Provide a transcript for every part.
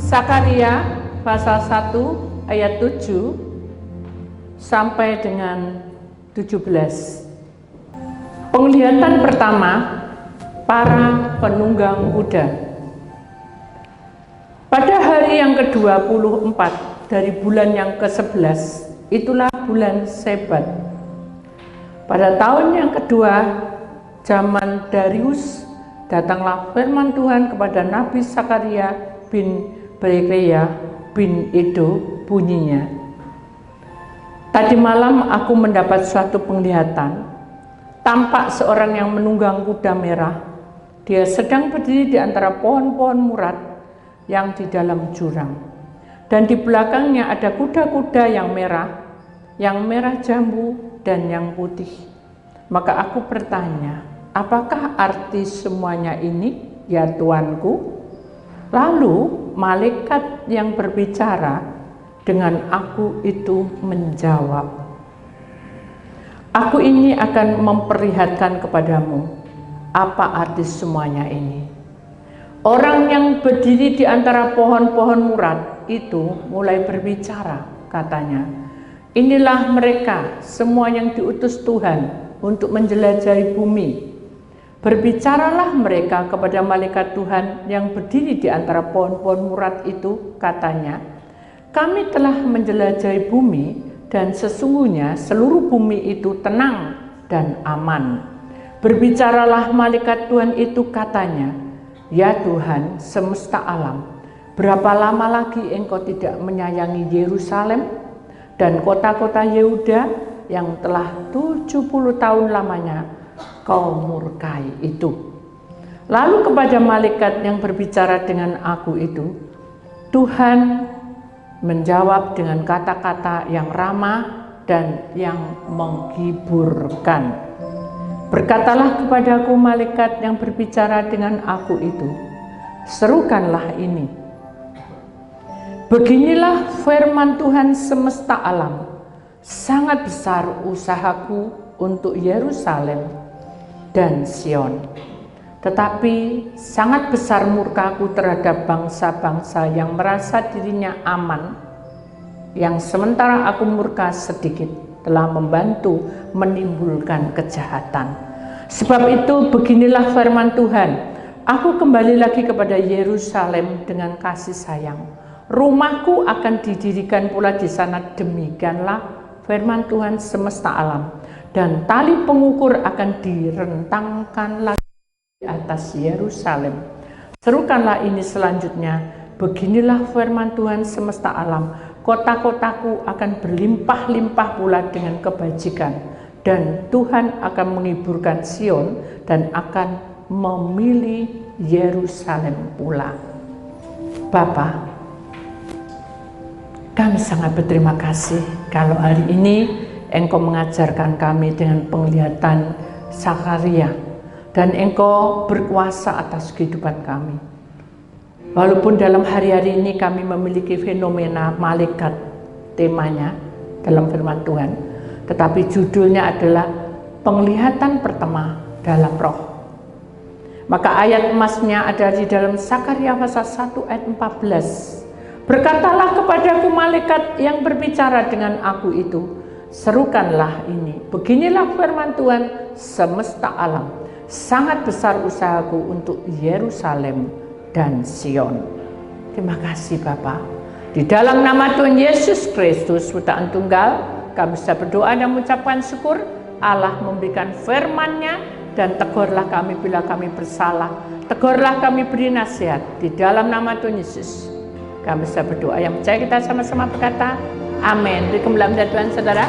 Sakaria pasal 1 ayat 7 sampai dengan 17. Penglihatan pertama, para penunggang kuda. Pada hari yang ke-24 dari bulan yang ke-11, itulah bulan Sebat. Pada tahun yang kedua, zaman Darius, datanglah firman Tuhan kepada Nabi Sakaria bin Berekia bin Iddo, bunyinya, tadi malam aku mendapat suatu penglihatan. Tampak seorang yang menunggang kuda merah. Dia sedang berdiri di antara pohon-pohon murad yang di dalam jurang. Dan di belakangnya ada kuda-kuda yang merah jambu dan yang putih. Maka aku bertanya, apakah arti semuanya ini, ya Tuanku? Lalu malaikat yang berbicara dengan aku itu menjawab, aku ini akan memperlihatkan kepadamu apa arti semuanya ini. Orang yang berdiri di antara pohon-pohon murad itu mulai berbicara, katanya, inilah mereka semua yang diutus Tuhan untuk menjelajahi bumi. Berbicaralah mereka kepada malaikat Tuhan yang berdiri di antara pohon-pohon murad itu, katanya, kami telah menjelajahi bumi dan sesungguhnya seluruh bumi itu tenang dan aman. Berbicaralah malaikat Tuhan itu, katanya, ya Tuhan semesta alam, berapa lama lagi engkau tidak menyayangi Yerusalem dan kota-kota Yehuda yang telah 70 tahun lamanya kau murkai itu. Lalu kepada malaikat yang berbicara dengan aku itu, Tuhan menjawab dengan kata-kata yang ramah dan yang menghiburkan. Berkatalah kepadaku malaikat yang berbicara dengan aku itu, serukanlah ini. Beginilah firman Tuhan semesta alam, sangat besar usahaku untuk Yerusalem dan Sion, tetapi sangat besar murkaku terhadap bangsa-bangsa yang merasa dirinya aman, yang sementara aku murka sedikit telah membantu menimbulkan kejahatan. Sebab itu beginilah firman Tuhan, aku kembali lagi kepada Yerusalem dengan kasih sayang. Rumahku akan didirikan pula di sana, demikianlah firman Tuhan semesta alam. Dan tali pengukur akan direntangkan lagi di atas Yerusalem. Serukanlah ini selanjutnya, beginilah firman Tuhan semesta alam, kota-kotaku akan berlimpah-limpah pula dengan kebajikan, dan Tuhan akan menghiburkan Sion dan akan memilih Yerusalem pula. Bapa, kami sangat berterima kasih kalau hari ini Engkau mengajarkan kami dengan penglihatan Sakaria, dan Engkau berkuasa atas kehidupan kami. Walaupun dalam hari-hari ini kami memiliki fenomena malaikat temanya dalam firman Tuhan, tetapi judulnya adalah penglihatan pertama dalam roh. Maka ayat emasnya ada di dalam Sakaria pasal 1 ayat 14. Berkatalah kepadaku malaikat yang berbicara dengan aku itu, serukanlah ini, beginilah firman Tuhan semesta alam, sangat besar usahaku untuk Yerusalem dan Sion. Terima kasih Bapa. Di dalam nama Tuhan Yesus Kristus, Putra Tunggal, kami bisa berdoa dan mengucapkan syukur. Allah memberikan firman-Nya, dan tegurlah kami bila kami bersalah. Tegurlah kami, beri nasihat. Di dalam nama Tuhan Yesus, kami bisa berdoa. Yang percaya kita sama-sama berkata, amin. Beri kemuliaan Tuhan saudara.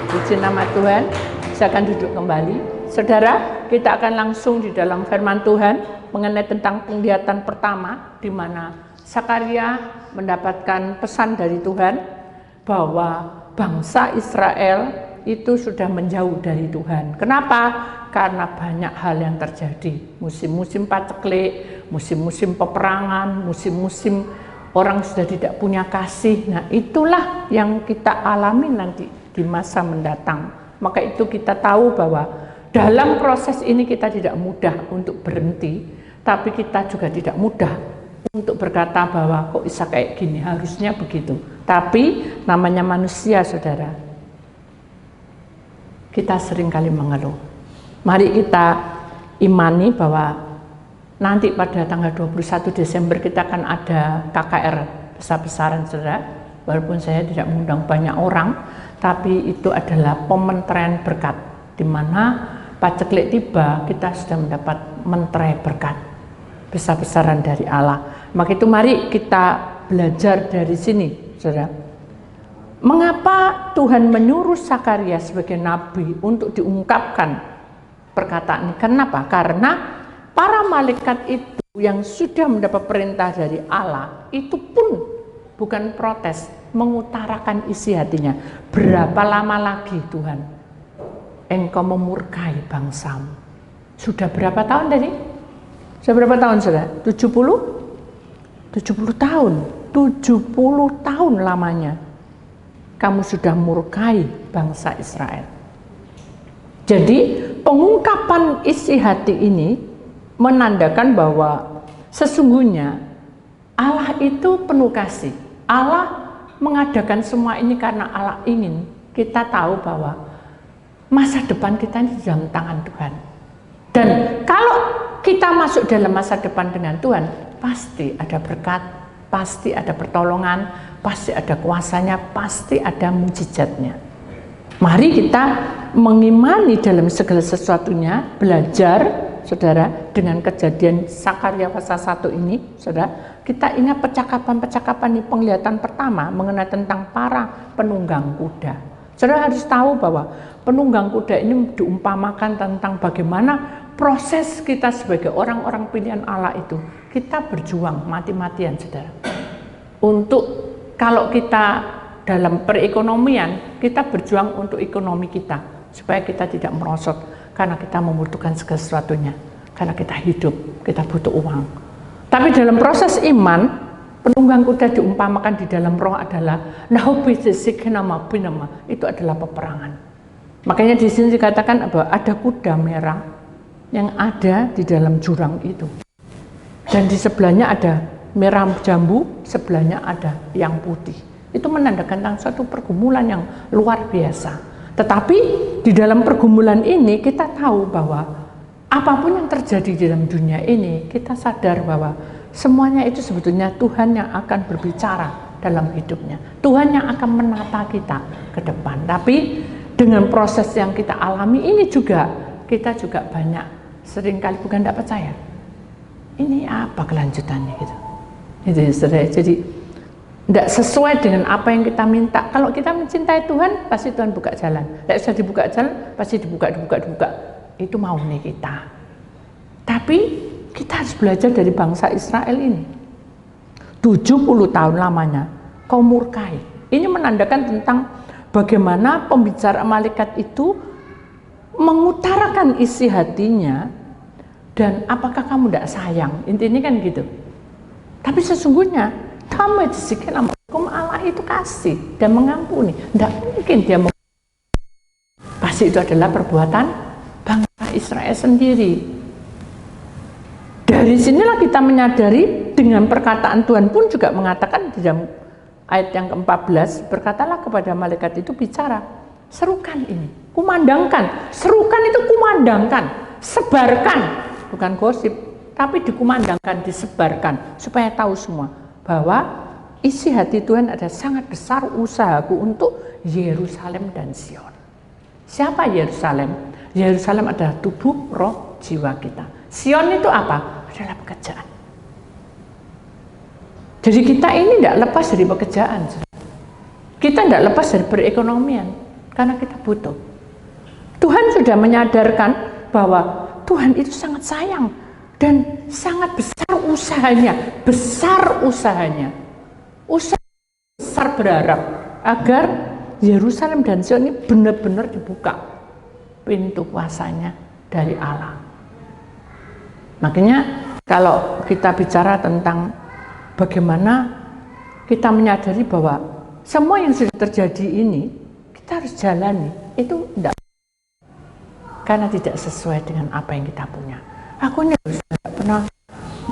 Puji nama Tuhan. Silakan duduk kembali. Saudara, kita akan langsung di dalam firman Tuhan mengenai tentang penglihatan pertama, di mana Sakaria mendapatkan pesan dari Tuhan bahwa bangsa Israel itu sudah menjauh dari Tuhan. Kenapa? Karena banyak hal yang terjadi. Musim-musim paceklik, musim-musim peperangan, musim-musim orang sudah tidak punya kasih. Nah, itulah yang kita alami nanti di masa mendatang. Maka itu kita tahu bahwa dalam proses ini kita tidak mudah untuk berhenti, tapi kita juga tidak mudah untuk berkata bahwa kok bisa kayak gini, harusnya begitu. Tapi namanya manusia, saudara, kita seringkali mengeluh. Mari kita imani bahwa nanti pada tanggal 21 Desember kita akan ada KKR besar-besaran, saudara. Walaupun saya tidak mengundang banyak orang, tapi itu adalah pementerahan berkat, di mana paceklik tiba kita sudah mendapat menterai berkat besar-besaran dari Allah. Maka itu mari kita belajar dari sini, saudara. Mengapa Tuhan menyuruh Sakaria sebagai nabi untuk diungkapkan perkataan ini? Kenapa? Karena para malaikat itu yang sudah mendapat perintah dari Allah itu pun bukan protes, mengutarakan isi hatinya. Berapa lama lagi Tuhan Engkau memurkai bangsamu? Sudah berapa tahun tadi? Sudah berapa tahun, saudara? 70 tahun. 70 tahun lamanya kamu sudah murkai bangsa Israel. Jadi pengungkapan isi hati ini menandakan bahwa sesungguhnya Allah itu penuh kasih. Allah mengadakan semua ini karena Allah ingin kita tahu bahwa masa depan kita ini di dalam tangan Tuhan. Dan kalau kita masuk dalam masa depan dengan Tuhan, pasti ada berkat, pasti ada pertolongan, pasti ada kuasanya, pasti ada mujizatnya. Mari kita mengimani dalam segala sesuatunya, belajar, saudara, dengan kejadian Sakaria pasal 1 ini, saudara, kita ingat percakapan-percakapan ini, penglihatan pertama mengenai tentang para penunggang kuda. Saudara harus tahu bahwa penunggang kuda ini diumpamakan tentang bagaimana proses kita sebagai orang-orang pilihan Allah itu, kita berjuang mati-matian, saudara. Untuk kalau kita dalam perekonomian, kita berjuang untuk ekonomi kita, supaya kita tidak merosot, karena kita membutuhkan segala sesuatunya, karena kita hidup, kita butuh uang. Tapi dalam proses iman, penunggang kuda diumpamakan di dalam roh adalah itu adalah peperangan. Makanya di sini dikatakan bahwa ada kuda merah yang ada di dalam jurang itu, dan di sebelahnya ada merah jambu, sebelahnya ada yang putih. Itu menandakan tentang suatu pergumulan yang luar biasa. Tetapi di dalam pergumulan ini kita tahu bahwa apapun yang terjadi di dalam dunia ini, kita sadar bahwa semuanya itu sebetulnya Tuhan yang akan berbicara dalam hidupnya. Tuhan yang akan menata kita ke depan. Tapi dengan proses yang kita alami ini juga, kita juga banyak seringkali bukan tidak percaya. Ini apa kelanjutannya gitu. Itu saudara. Jadi tidak sesuai dengan apa yang kita minta. Kalau kita mencintai Tuhan, pasti Tuhan buka jalan. Tidak usah dibuka jalan, pasti dibuka. Itu maunya kita. Tapi kita harus belajar dari bangsa Israel ini. 70 tahun lamanya kau murkai. Ini menandakan tentang bagaimana pembicara malaikat itu mengutarakan isi hatinya, dan apakah kamu tidak sayang? Intinya kan gitu. Tapi sesungguhnya kamu Allah itu kasih dan mengampuni. Tidak mungkin dia pasti itu adalah perbuatan bangsa Israel sendiri. Dari sinilah kita menyadari, dengan perkataan Tuhan pun juga mengatakan di dalam ayat yang ke-14, berkatalah kepada malaikat itu, bicara, serukan ini, kumandangkan. Serukan itu kumandangkan, sebarkan, bukan gosip, tapi dikumandangkan, disebarkan, supaya tahu semua bahwa isi hati Tuhan ada sangat besar usahaku untuk Yerusalem dan Sion. Siapa Yerusalem? Yerusalem adalah tubuh, roh, jiwa kita. Sion itu apa? Adalah pekerjaan. Jadi kita ini tidak lepas dari pekerjaan. Kita tidak lepas dari perekonomian, karena kita butuh. Tuhan sudah menyadarkan bahwa Tuhan itu sangat sayang dan sangat besar usahanya, usaha besar berharap agar Yerusalem dan Sion ini benar-benar dibuka pintu kuasanya dari Allah. Makanya kalau kita bicara tentang bagaimana kita menyadari bahwa semua yang sudah terjadi ini kita harus jalani, itu tidak, karena tidak sesuai dengan apa yang kita punya. Aku ini tidak pernah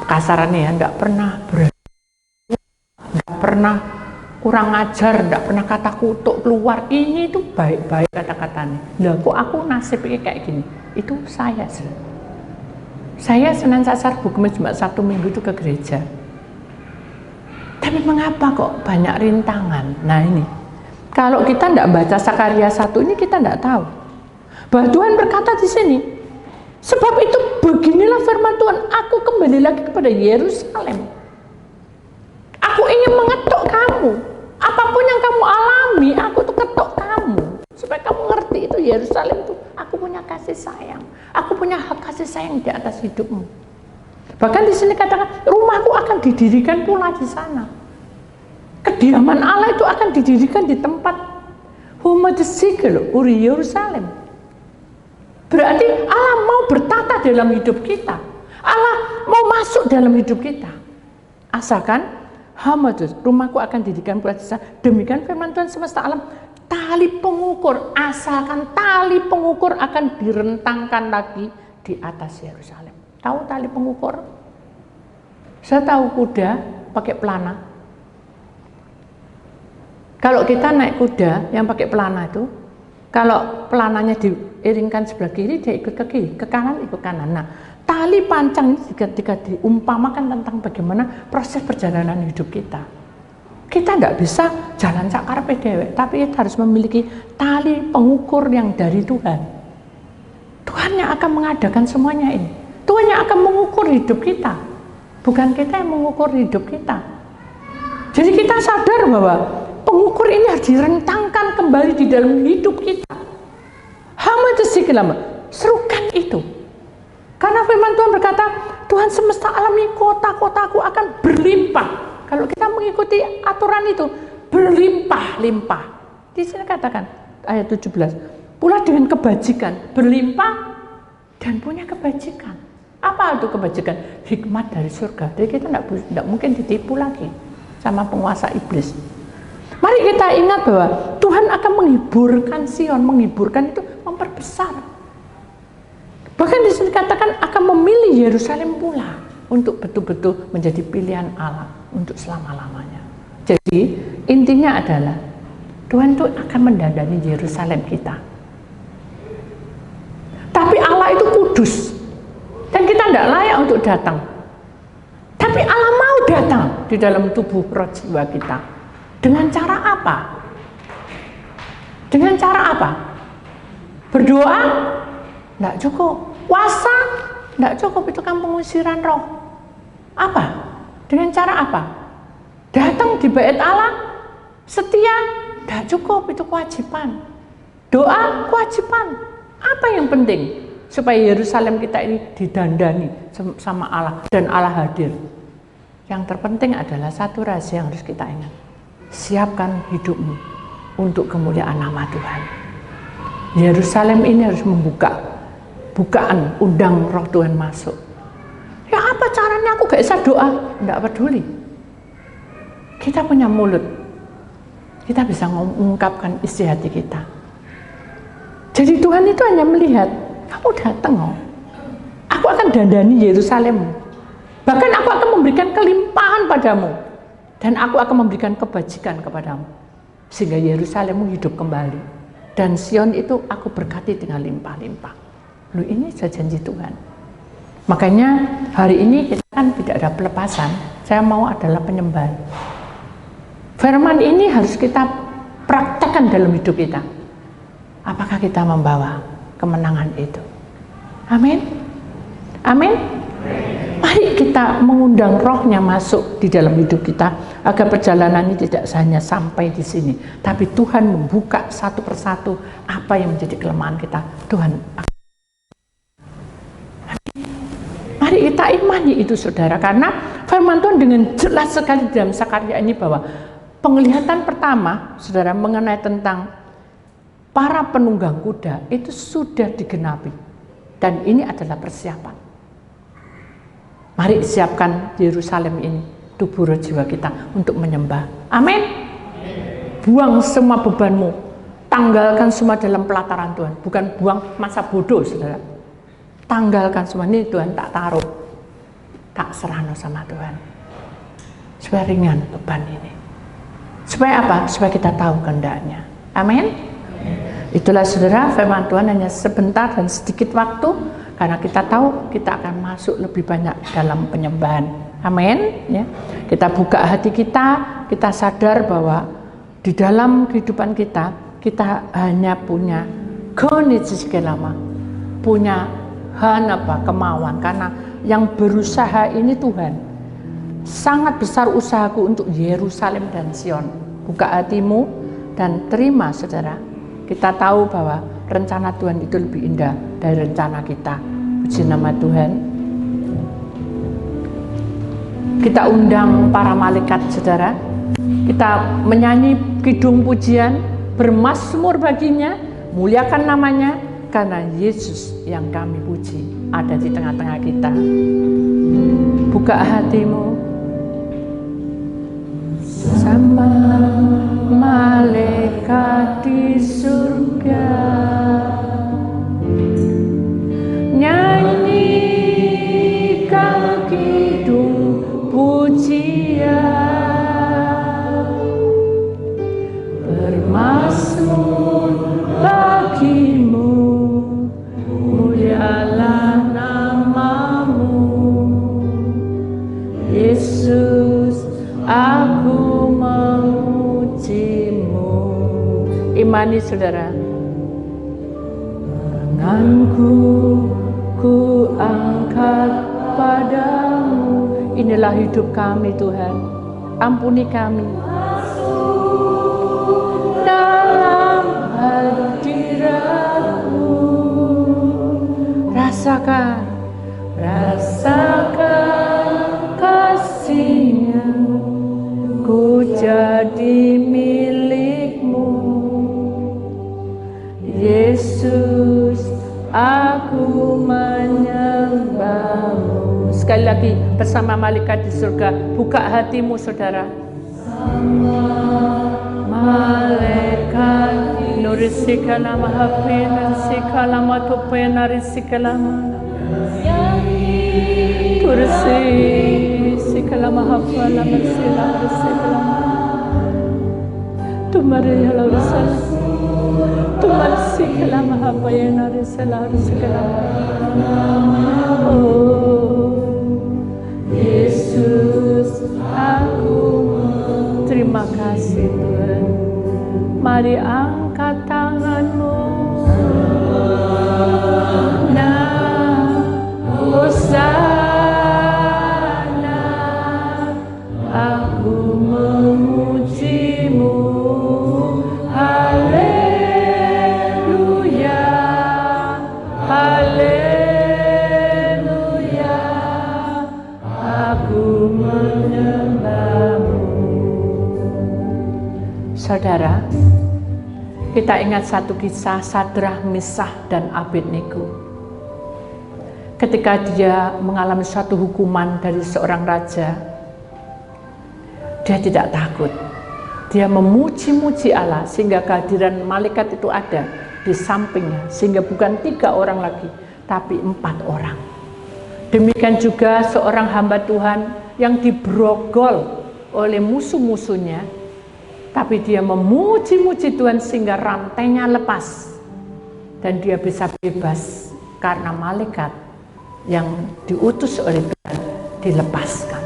kasarannya ya, nggak pernah berani, nggak pernah kurang ajar, nggak pernah kata kutuk keluar. Ini tuh baik-baik kata-katanya. Lah kok aku nasibnya kayak gini? Itu saya Senin Selasa Rabu Kamis Jumat Sabtu Minggu itu ke gereja. Tapi mengapa kok banyak rintangan? Nah ini, kalau kita tidak baca Sakaria 1 ini kita tidak tahu bahwa Tuhan berkata di sini, sebab itu beginilah firman Tuhan, aku kembali lagi kepada Yerusalem. Aku ingin mengetuk kamu. Apapun yang kamu alami, aku tuh ketuk kamu. Supaya kamu ngerti itu Yerusalem tuh, aku punya kasih sayang. Aku punya hak kasih sayang di atas hidupmu. Bahkan di sini katakan, rumahku akan didirikan pula di sana. Kediaman Allah itu akan didirikan di tempat Humadesikel, Uri Yerusalem. Berarti Allah mau bertata dalam hidup kita. Allah mau masuk dalam hidup kita. Asalkan Hamadus, rumahku akan didirikan pula di sana. Demikian firman Tuhan semesta alam. Tali pengukur, asalkan tali pengukur akan direntangkan lagi di atas Yerusalem. Tahu tali pengukur? Saya tahu kuda pakai pelana. Kalau kita naik kuda yang pakai pelana itu, kalau pelananya diiringkan sebelah kiri, dia ikut ke kiri, ke kanan ikut kanan. Nah, tali pancang ini jika diumpamakan tentang bagaimana proses perjalanan hidup kita. Kita tidak bisa jalan sakarepe dewek, tapi kita harus memiliki tali pengukur yang dari Tuhan. Tuhan yang akan mengadakan semuanya ini. Tuhan yang akan mengukur hidup kita, bukan kita yang mengukur hidup kita. Jadi kita sadar bahwa pengukur ini harus direntangkan kembali di dalam hidup kita. Serukan itu. Karena firman Tuhan berkata, Tuhan semesta alam ini, kota-kotaku akan berlimpah. Kalau kita mengikuti aturan itu, berlimpah-limpah. Di sini katakan ayat 17, pula dengan kebajikan, berlimpah dan punya kebajikan. Apa itu kebajikan? Hikmat dari surga. Jadi kita tidak mungkin ditipu lagi sama penguasa iblis. Mari kita ingat bahwa Tuhan akan menghiburkan Sion, menghiburkan itu memperbesar. Bahkan di sini katakan akan memilih Yerusalem pula untuk betul-betul menjadi pilihan Allah untuk selama-lamanya. Jadi intinya adalah Tuhan itu akan mendandani Yerusalem kita. Tapi Allah itu kudus dan kita tidak layak untuk datang. Tapi Allah mau datang di dalam tubuh roh jiwa kita. Dengan cara apa? Dengan cara apa? Berdoa? Tidak cukup. Puasa? Tidak cukup, itu kan pengusiran roh. Apa? Dengan cara apa? Datang di bait Allah? Setia? Tidak cukup, itu kewajiban. Doa? Kewajiban. Apa yang penting? Supaya Yerusalem kita ini didandani sama Allah dan Allah hadir. Yang terpenting adalah satu rahasia yang harus kita ingat. Siapkan hidupmu untuk kemuliaan nama Tuhan. Yerusalem ini harus bukaan, undang roh Tuhan masuk. Ya apa caranya aku gak bisa doa? Tidak peduli. Kita punya mulut. Kita bisa mengungkapkan isi hati kita. Jadi Tuhan itu hanya melihat, kamu datang oh. Aku akan dandani Yerusalem. Bahkan aku akan memberikan kelimpahan padamu. Dan aku akan memberikan kebajikan kepadamu. Sehingga Yerusalemmu hidup kembali. Dan Sion itu aku berkati dengan limpah-limpah. Loh, ini sudah janji Tuhan. Makanya hari ini kita kan tidak ada pelepasan. Saya mau adalah penyembahan. Firman ini harus kita praktekkan dalam hidup kita. Apakah kita membawa kemenangan itu? Amin. Amin. Mari kita mengundang rohnya masuk di dalam hidup kita agar perjalanan ini tidak hanya sampai di sini, tapi Tuhan membuka satu persatu apa yang menjadi kelemahan kita. Tuhan, mari kita imani itu saudara, karena firman Tuhan dengan jelas sekali dalam Sakaria ini bahwa penglihatan pertama saudara mengenai tentang para penunggang kuda itu sudah digenapi dan ini adalah persiapan. Mari siapkan Yerusalem ini, tubuh roh jiwa kita untuk menyembah. Amin. Buang semua bebanmu, tanggalkan semua dalam pelataran Tuhan. Bukan buang masa bodoh, saudara. Tanggalkan semua, ini Tuhan tak taruh. tak serahno sama Tuhan. Supaya ringan beban ini. Supaya apa? Supaya kita tahu kehendaknya. Amin. Itulah saudara, firman Tuhan hanya sebentar dan sedikit waktu, karena kita tahu kita akan masuk lebih banyak dalam penyembahan. Amin. Ya. Kita buka hati kita sadar bahwa di dalam kehidupan kita hanya punya lama, punya kemauan, karena yang berusaha ini Tuhan. Sangat besar usahaku untuk Yerusalem dan Sion. Buka hatimu dan terima saudara. Kita tahu bahwa rencana Tuhan itu lebih indah dari rencana kita. Puji nama Tuhan. Kita undang para malaikat saudara. Kita menyanyi kidung pujian, bermazmur baginya, muliakan namanya, karena Yesus yang kami puji ada di tengah-tengah kita. Buka hatimu sama malaikat di surga, nyanyikan kidung pujian, bermazmur bagimu, mulialah namamu, Yesus, aku memujimu. Imani saudara. Tanganku ku angkat padamu. Inilah hidup kami Tuhan. Ampuni kami. Dalam hadiratmu. Rasakan kasih-Nya, ku jadi milikmu, Yesus, aku menyembahmu. Sekali lagi bersama malaikat di surga, buka hatimu saudara. Malaikat nurisikala mahapena sikala matopena risikala tursi sikala mahapala masila risikala tumari halusala tumari sikala mahapena risala risikala. Oh Yesus, aku terima kasih Tuhan. Mari angkat tanganmu. Nah, Hosana, aku memujimu. Haleluya, haleluya, aku menyembahmu. Saudara, kita ingat satu kisah Sadrah, Mesakh, dan Abednego. Ketika dia mengalami suatu hukuman dari seorang raja, dia tidak takut. Dia memuji-muji Allah sehingga kehadiran malaikat itu ada di sampingnya, sehingga bukan 3 orang lagi, tapi 4 orang. Demikian juga seorang hamba Tuhan yang diberogol oleh musuh-musuhnya, tapi dia memuji-muji Tuhan sehingga rantainya lepas dan dia bisa bebas karena malaikat yang diutus oleh Tuhan dilepaskan.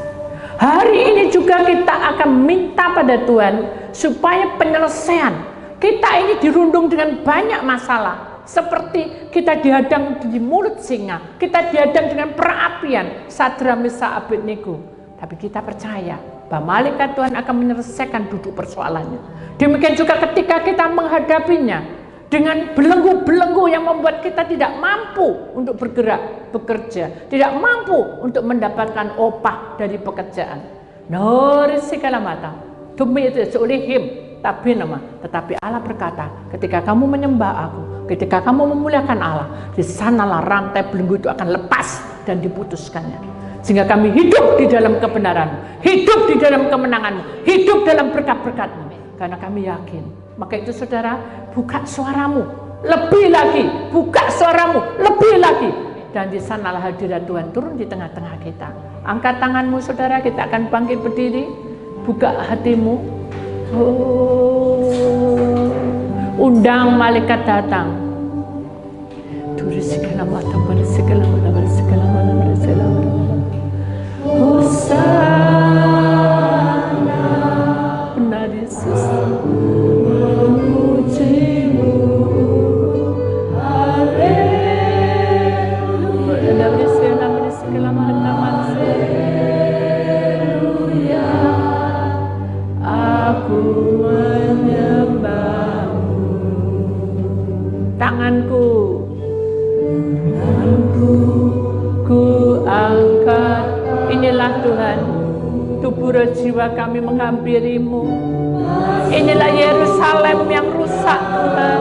Hari ini juga kita akan minta pada Tuhan supaya penyelesaian kita ini dirundung dengan banyak masalah, seperti kita dihadang di mulut singa, kita dihadang dengan perapian Sadrah, Mesakh, Abednego, tapi kita percaya bahwa malaikat Tuhan akan menyelesaikan duduk persoalannya. Demikian juga ketika kita menghadapinya dengan belenggu-belenggu yang membuat kita tidak mampu untuk bergerak, bekerja, tidak mampu untuk mendapatkan upah dari pekerjaan. Norisikala mata, demi itu seolehim, tetapi Allah berkata, ketika kamu menyembah aku, ketika kamu memuliakan Allah, di sanalah rantai belenggu itu akan lepas dan diputuskannya. Sehingga kami hidup di dalam kebenaran, hidup di dalam kemenanganmu, hidup dalam berkat-berkatmu. Karena kami yakin. Maka itu saudara, buka suaramu lebih lagi, buka suaramu lebih lagi. dan di sanalah hadirat Tuhan turun di tengah-tengah kita. Angkat tanganmu saudara, kita akan bangkit berdiri, buka hatimu. Undang malaikat datang. Segala macam segala macam segala macam. Hosana, benar Yesus, memujimu. Haleluya, segala macam haleluya. Aku menyembahmu. Tanganku ku angkat. Inilah Tuhan, tubuh roh jiwa kami menghampirimu. Inilah Yerusalem yang rusak Tuhan.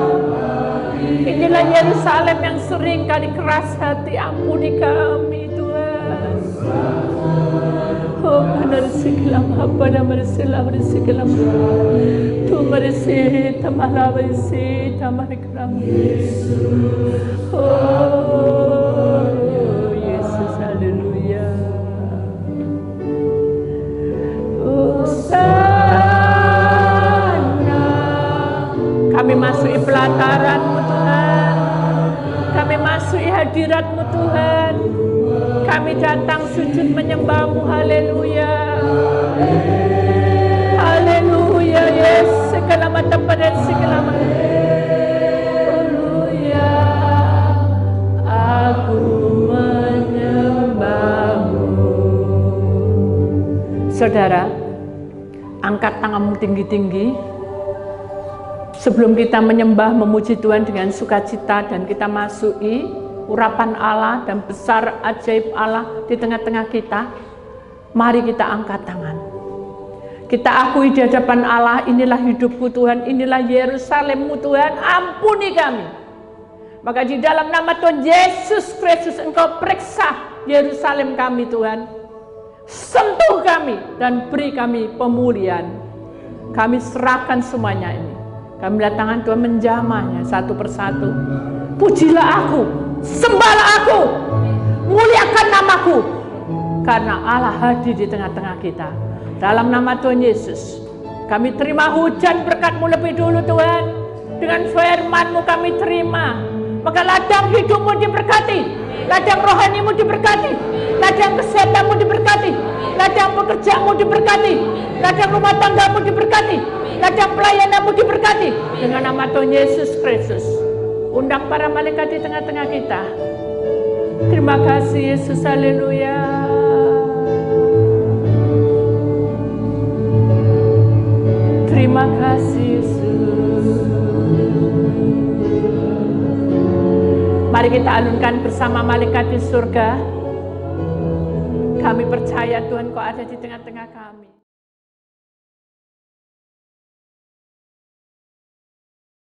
Inilah Yerusalem yang sering kali keras hati. Ampuni kami Tuhan. Oh benar segala apa dan segala segala. Tu merisi tamala merisi tamala keram. Oh Yesus, haleluya. Hosana. Kami masuki pelataran-Mu Tuhan. Kami masuki hadirat-Mu Tuhan. Kami datang sujud menyembah-Mu. Haleluya. Haleluya. Yes, segala macam pada segala macam. Haleluya. Aku menyembah-Mu. Saudara, angkat tanganmu tinggi-tinggi. Sebelum kita menyembah, memuji Tuhan dengan sukacita dan kita masuki urapan Allah dan besar ajaib Allah di tengah-tengah kita, mari kita angkat tangan. Kita akui di hadapan Allah, inilah hidupku Tuhan, inilah Yerusalemmu Tuhan, ampuni kami. Maka di dalam nama Tuhan Yesus Kristus, Engkau periksa Yerusalem kami Tuhan. Sentuh kami dan beri kami pemulihan. Kami serahkan semuanya ini. Kami lihat tangan Tuhan menjamahnya satu persatu. Pujilah aku, sembahlah aku, muliakan namaku. Karena Allah hadir di tengah-tengah kita. Dalam nama Tuhan Yesus, kami terima hujan berkat-Mu lebih dulu Tuhan. Dengan firman-Mu kami terima. Maka ladang hidup-Mu diberkati, ladang rohani-Mu diberkati, ladang kesehatan-Mu diberkati, ladang pekerjaan-Mu diberkati, ladang rumah tangga-Mu diberkati, ladang pelayanan-Mu diberkati. Dengan nama Tuhan Yesus Kristus, undang para malaikat di tengah-tengah kita. Terima kasih Yesus, haleluya. Terima kasih Yesus. Mari kita alunkan bersama malaikat di surga. Kami percaya Tuhan Kau ada di tengah-tengah kami.